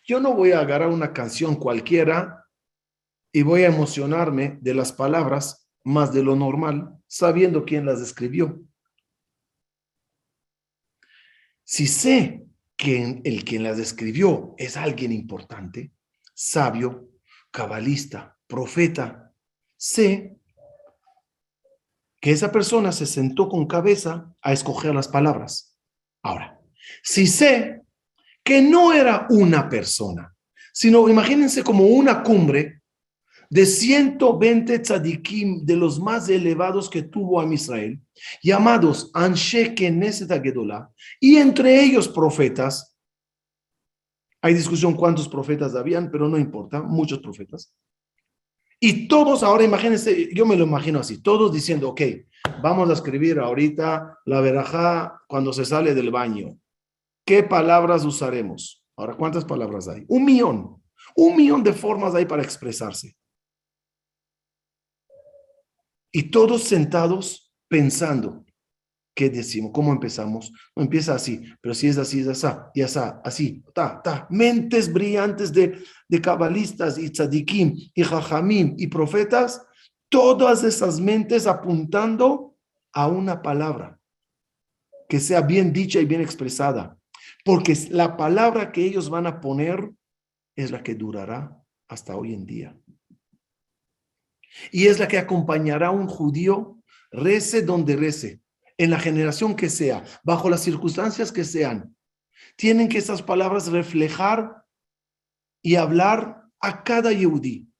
Yo no voy a agarrar una canción cualquiera y voy a emocionarme de las palabras más de lo normal, sabiendo quién las escribió. Si sé que el quien las escribió es alguien importante, sabio, cabalista, profeta, sé que esa persona se sentó con cabeza a escoger las palabras. Ahora, si sé que no era una persona, sino imagínense como una cumbre de 120 tzadikim de los más elevados que tuvo Am Israel, llamados Anshe Knesset HaGedolah, y entre ellos profetas. Hay discusión cuántos profetas habían, pero no importa, muchos profetas. Y todos, ahora imagínense, yo me lo imagino así, todos diciendo, ok, vamos a escribir ahorita la verajá cuando se sale del baño. ¿Qué palabras usaremos? Ahora, ¿cuántas palabras hay? 1,000,000. 1,000,000 de formas hay para expresarse. Y todos sentados pensando, ¿qué decimos? ¿Cómo empezamos? No empieza así, pero si es así, es así, y así, mentes brillantes de cabalistas y tzadikim y jajamim y profetas, todas esas mentes apuntando a una palabra que sea bien dicha y bien expresada, porque la palabra que ellos van a poner es la que durará hasta hoy en día. Y es la que acompañará a un judío, rece donde rece, en la generación que sea, bajo las circunstancias que sean. Tienen que esas palabras reflejar y hablar a cada yehudí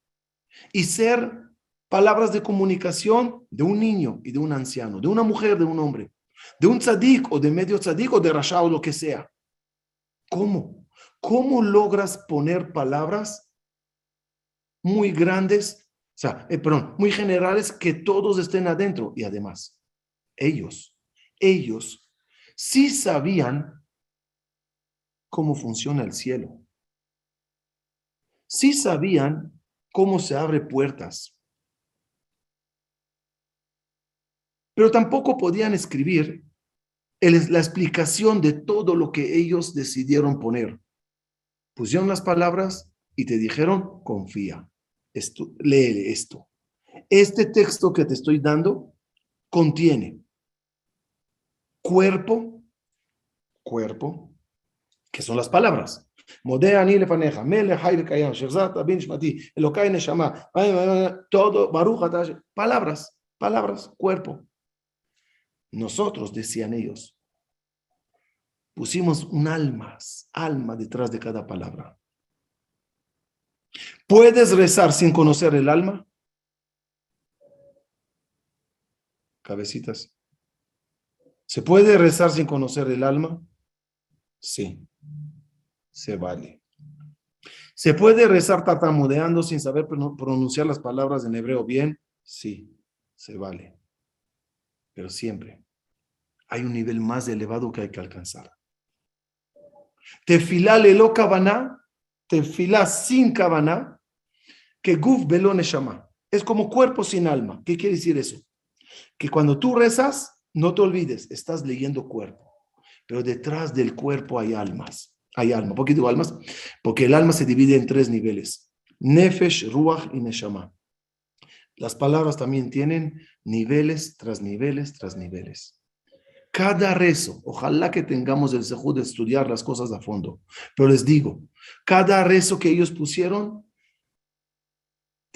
y ser palabras de comunicación de un niño y de un anciano, de una mujer, de un hombre, de un tzadik o de medio tzadik o de rasha o lo que sea. ¿Cómo? ¿Cómo logras poner palabras muy grandes? O sea, muy generales, que todos estén adentro. Y además, ellos sí sabían cómo funciona el cielo. Sí sabían cómo se abren puertas. Pero tampoco podían escribir la explicación de todo lo que ellos decidieron poner. Pusieron las palabras y te dijeron, confía, lee esto. Este texto que te estoy dando contiene cuerpo, que son las palabras. Modea ani lefaneja, melech hay vekayam, sherzat abin shmati, elokai neshama, todo, baruch atash, palabras, cuerpo. Nosotros, decían ellos, pusimos un alma detrás de cada palabra. ¿Puedes rezar sin conocer el alma? Cabecitas. ¿Se puede rezar sin conocer el alma? Sí, se vale. ¿Se puede rezar tartamudeando sin saber pronunciar las palabras en hebreo bien? Sí, se vale. Pero siempre hay un nivel más elevado que hay que alcanzar. Tefilá lelo kavaná, tefilá sin kavaná, que guf belo neshama. Es como cuerpo sin alma. ¿Qué quiere decir eso? Que cuando tú rezas, no te olvides, estás leyendo cuerpo. Pero detrás del cuerpo hay almas. Hay alma. ¿Por qué digo almas? Porque el alma se divide en 3 niveles. Nefesh, Ruach y Neshama. Las palabras también tienen niveles tras niveles tras niveles. Cada rezo, ojalá que tengamos el sejud de estudiar las cosas a fondo, pero les digo, cada rezo que ellos pusieron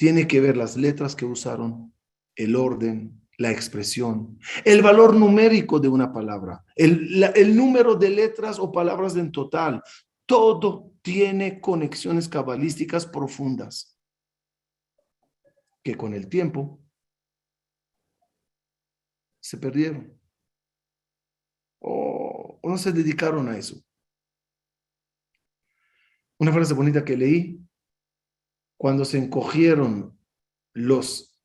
tiene que ver las letras que usaron, el orden, la expresión, el valor numérico de una palabra, el número de letras o palabras en total. Todo tiene conexiones cabalísticas profundas que con el tiempo se perdieron o no se dedicaron a eso. Una frase bonita que leí: cuando se encogieron los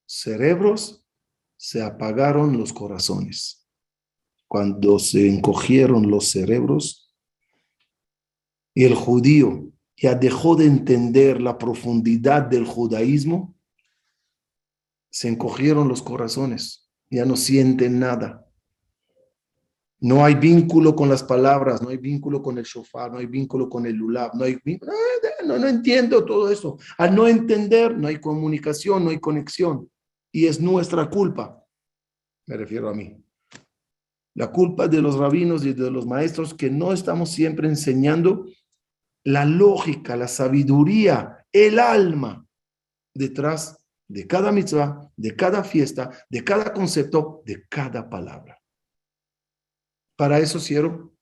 cerebros, se apagaron los corazones. Cuando se encogieron los cerebros y el judío ya dejó de entender la profundidad del judaísmo, se encogieron los corazones, ya no sienten nada. No hay vínculo con las palabras, no hay vínculo con el shofar, no hay vínculo con el lulav, no entiendo todo eso. Al no entender, no hay comunicación, no hay conexión. Y es nuestra culpa, me refiero a mí. La culpa de los rabinos y de los maestros que no estamos siempre enseñando la lógica, la sabiduría, el alma detrás de cada mitzvah, de cada fiesta, de cada concepto, de cada palabra. Para eso, Cielo,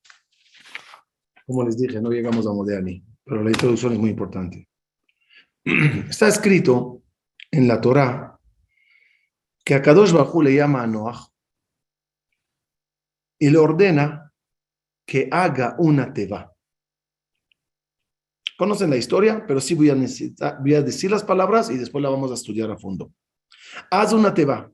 como les dije, no llegamos a Modéani, pero la introducción es muy importante. Está escrito en la Torá que a Kadosh Baruj Hu le llama a Noach y le ordena que haga una teva. Conocen la historia, pero sí voy a decir las palabras y después la vamos a estudiar a fondo. Haz una teva.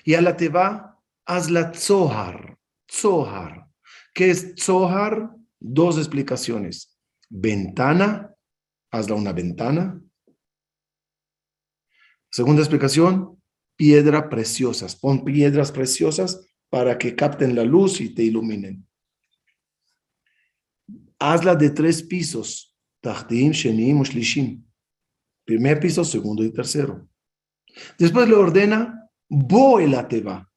Y a la teva, haz la tzohar. Tzohar. ¿Qué es tzohar? Dos explicaciones. Ventana, hazla una ventana. Segunda explicación, piedras preciosas. Pon piedras preciosas para que capten la luz y te iluminen. Hazla de 3 pisos. Tachtim, shenim, ushlishim. Primer piso, segundo y tercero. Después le ordena, voe la teva.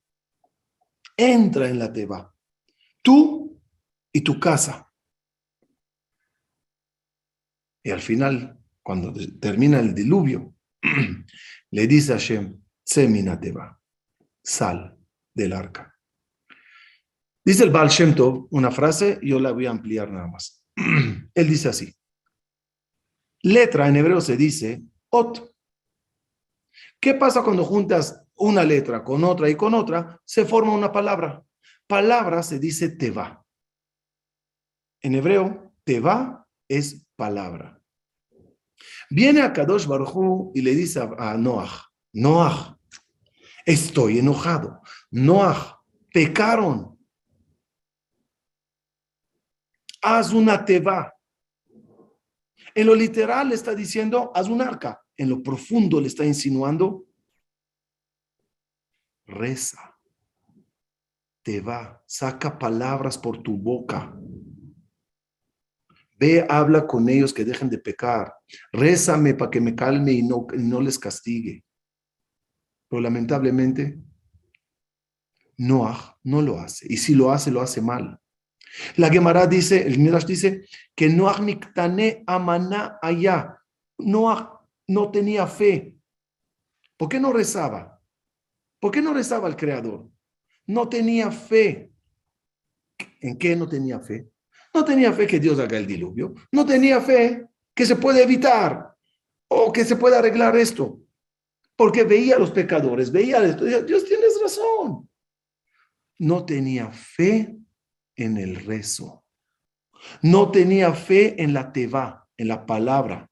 Entra en la teva. Tú y tu casa. Y al final, cuando termina el diluvio, le dice a Hashem, Semina teva, sal del arca. Dice el Baal Shem Tov una frase, yo la voy a ampliar nada más. Él dice así: letra en hebreo se dice ot. ¿Qué pasa cuando juntas una letra con otra y con otra? Se forma una palabra. Palabra se dice teva. En hebreo, teva es palabra. Viene a Kadosh Baruj Hu y le dice a Noach, Noach, estoy enojado. Noach, pecaron. Haz una teva. En lo literal le está diciendo, haz un arca. En lo profundo le está insinuando, reza, teva, saca palabras por tu boca. Ve, habla con ellos que dejen de pecar. Rézame para que me calme y no les castigue. Pero lamentablemente, Noach no lo hace. Y si lo hace mal. La Gemara dice, el Midrash dice, que Noach niktane amaná allá. Noach no tenía fe. ¿Por qué no rezaba? ¿Por qué no rezaba al Creador? No tenía fe. ¿En qué no tenía fe? No tenía fe que Dios haga el diluvio. No tenía fe que se puede evitar o que se pueda arreglar esto. Porque veía a los pecadores, veía esto. Dios, tienes razón. No tenía fe en el rezo. No tenía fe en la teva, en la palabra.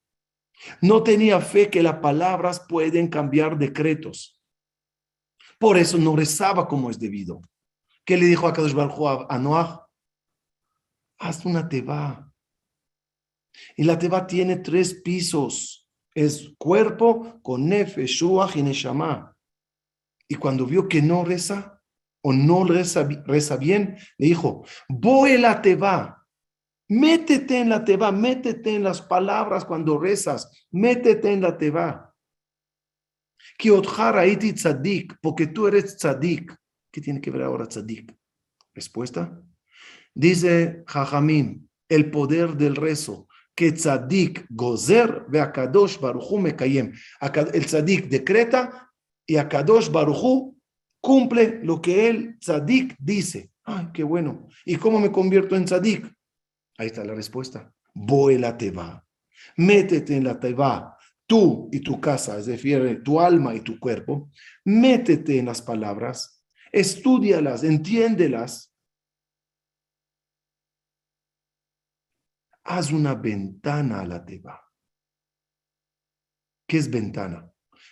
No tenía fe que las palabras pueden cambiar decretos. Por eso no rezaba como es debido. ¿Qué le dijo a Kadosh Baruj Hu a Noach? Haz una teva. Y la teva tiene 3 pisos. Es cuerpo con nefesh, shuach y neshama. Y cuando vio que no reza o no reza bien, le dijo, voy la teva. Métete en la teva, métete en las palabras cuando rezas, métete en la teva. Ki otjar haiti tzadik, porque tú eres tzadik. ¿Qué tiene que ver ahora tzadik? Respuesta. Dice Jajamim, el poder del rezo. que tzadik gozer ve akadosh baruchu mekayem. El tzadik decreta y akadosh baruchu cumple lo que el tzadik dice. Ay, qué bueno. ¿Y cómo me convierto en tzadik? Ahí está la respuesta. Boe la teva. Métete en la teva. Tú y tu casa, es decir, tu alma y tu cuerpo. Métete en las palabras. Estúdialas, entiéndelas. Haz una ventana a la teva. ¿Qué es ventana?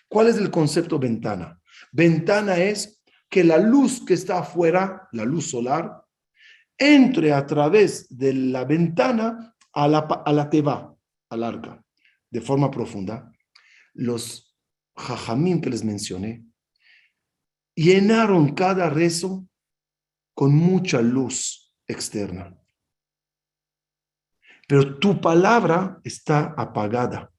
¿Cuál es el concepto ventana? Ventana es que la luz que está afuera, la luz solar, entre a través de la ventana a la teva, al arca, de forma profunda. Los jajamim que les mencioné llenaron cada rezo con mucha luz externa. Pero tu palabra está apagada.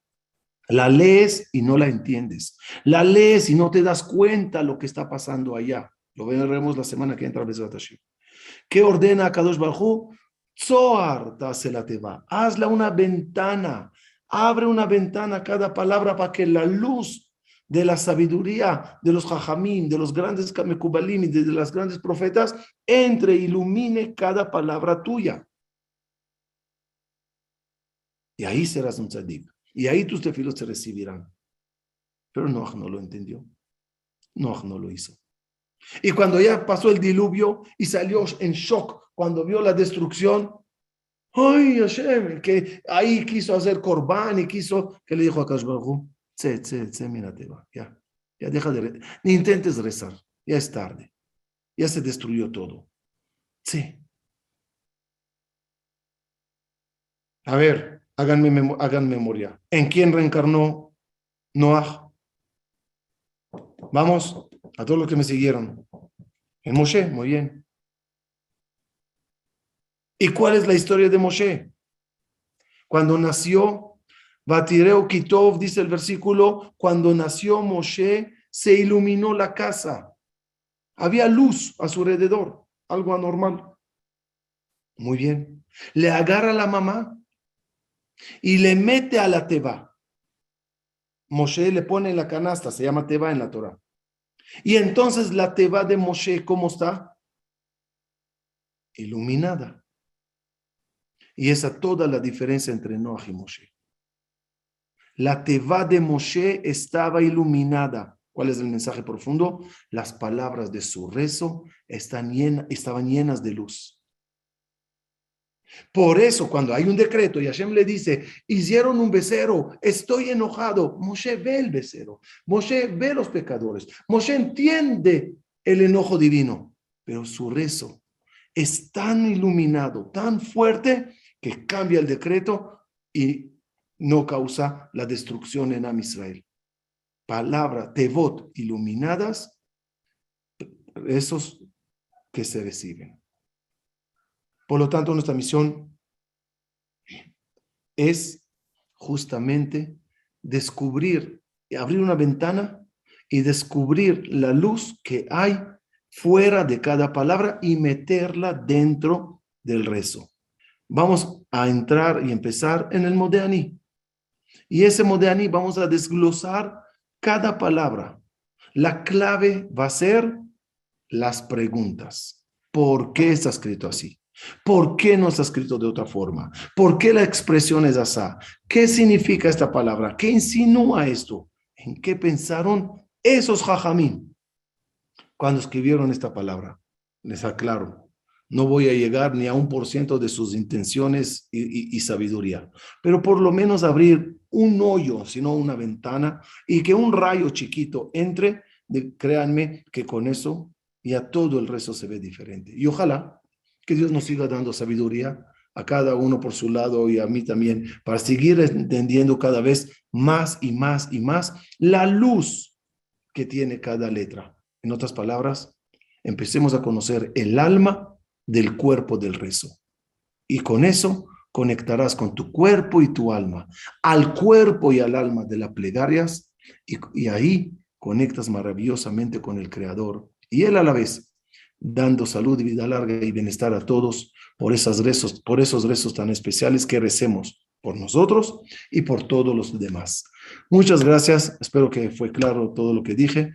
La lees y no la entiendes. La lees y no te das cuenta lo que está pasando allá. Lo veremos la semana que entra. ¿Qué ordena Kadosh Baruj Hu? Zohar tase la teva. Hazla una ventana. Abre una ventana a cada palabra para que la luz de la sabiduría de los jajamim, de los grandes mekubalim y de las grandes profetas entre, ilumine cada palabra tuya. Y ahí serás un tzadik. Y ahí tus tefilos se recibirán. Pero Noach no lo entendió. Noach no lo hizo. Y cuando ya pasó el diluvio y salió en shock cuando vio la destrucción, ¡ay, Hashem! Que ahí quiso hacer corbán y quiso, que le dijo a Kadosh Baruj Hu, mírate, va, ya deja ni intentes rezar, ya es tarde, ya se destruyó todo. Sí. A ver, hagan memoria. ¿En quién reencarnó Noach? Vamos, a todos los que me siguieron. En Moshe, muy bien. ¿Y cuál es la historia de Moshe? Cuando nació, Batireu Kitov, dice el versículo, cuando nació Moshe, se iluminó la casa. Había luz a su alrededor, algo anormal. Muy bien. Le agarra a la mamá y le mete a la teva. Moshe le pone en la canasta, se llama teva en la Torah. Y entonces la teva de Moshe, ¿cómo está? Iluminada. Y esa toda la diferencia entre Noach y Moshe. La teva de Moshe estaba iluminada. ¿Cuál es el mensaje profundo? Las palabras de su rezo estaban llenas de luz. Por eso, cuando hay un decreto y Hashem le dice, hicieron un becerro, estoy enojado, Moshe ve el becerro, Moshe ve los pecadores, Moshe entiende el enojo divino, pero su rezo es tan iluminado, tan fuerte, que cambia el decreto y no causa la destrucción en Am Israel. Palabra, tevot iluminadas, esos que se reciben. Por lo tanto, nuestra misión es justamente descubrir, abrir una ventana y descubrir la luz que hay fuera de cada palabra y meterla dentro del rezo. Vamos a entrar y empezar en el Modéani. Y ese Modéani vamos a desglosar cada palabra. La clave va a ser las preguntas. ¿Por qué está escrito así? ¿Por qué no está escrito de otra forma? ¿Por qué la expresión es así? ¿Qué significa esta palabra? ¿Qué insinúa esto? ¿En qué pensaron esos jajamín cuando escribieron esta palabra? Les aclaro, no voy a llegar ni a 1% de sus intenciones y sabiduría, pero por lo menos abrir un hoyo, sino una ventana, y que un rayo chiquito entre, créanme que con eso ya todo el resto se ve diferente. Y ojalá que Dios nos siga dando sabiduría a cada uno por su lado y a mí también, para seguir entendiendo cada vez más y más y más la luz que tiene cada letra. En otras palabras, empecemos a conocer el alma del cuerpo del rezo. Y con eso conectarás con tu cuerpo y tu alma, al cuerpo y al alma de las plegarias, y ahí conectas maravillosamente con el Creador. Y Él a la vez dando salud y vida larga y bienestar a todos por esos rezos tan especiales que recemos por nosotros y por todos los demás. Muchas gracias. Espero que fue claro todo lo que dije.